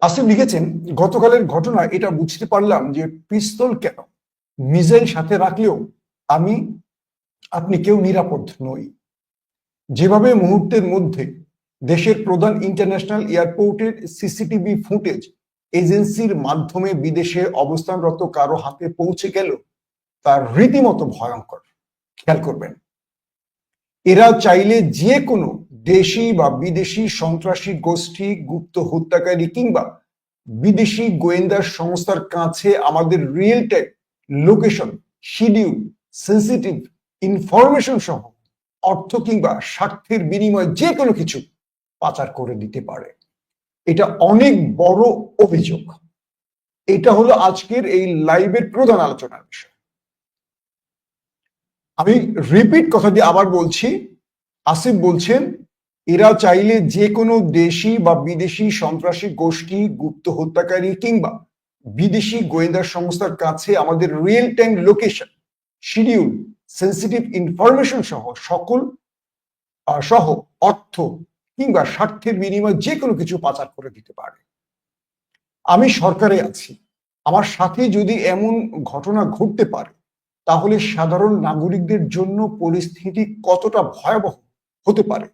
আসিফ লিখেছেন, গতকালের ঘটনা এটা বুঝতে পারলাম যে পিস্তল কেন মিসাইল সাথে রাখলেও আমি আপনি কেউ নিরাপদ নই। যেভাবে মুহূর্তের মধ্যে দেশের প্রধান ইন্টারন্যাশনাল এয়ারপোর্টের সিসিটিভি ফুটেজ এজেন্সির মাধ্যমে বিদেশে অবস্থানরত কারো হাতে পৌঁছে গেল, তার রীতিমতো ভয়ঙ্কর। খেয়াল করবেন, এরা চাইলে যে কোনো দেশি বা বিদেশি সন্ত্রাসী গোষ্ঠী, গুপ্ত হত্যাকারী কিংবা বিদেশি গোয়েন্দা সংস্থার কাছে আমাদের real time location, schedule, sensitive information সহ অর্থ কিংবা স্বার্থের বিনিময়ে যে কোনো কিছু পাচার করে দিতে পারে। এটা অনেক বড় অভিযোগ। এটা হলো আজকের এই লাইভের প্রধান আলোচনার বিষয়। আমি রিপিট কথা দিয়ে আবার বলছি, আসিফ বলছেন এরা চাইলে যে কোনো দেশি বা বিদেশি সন্ত্রাসী গোষ্ঠী, গুপ্ত হত্যাকারী কিংবা বিদেশি গোয়েন্দা সংস্থার কাছে আমাদের real time location, schedule, sensitive information সহ অর্থ কিংবা স্বার্থের বিনিময়ে যে কোনো কিছু পাচার করে দিতে পারে। আমি সরকারে আছি, আমার সাথে যদি এমন ঘটনা ঘটতে পারে তাহলে সাধারণ নাগরিকদের জন্য পরিস্থিতি কতটা ভয়াবহ হতে পারে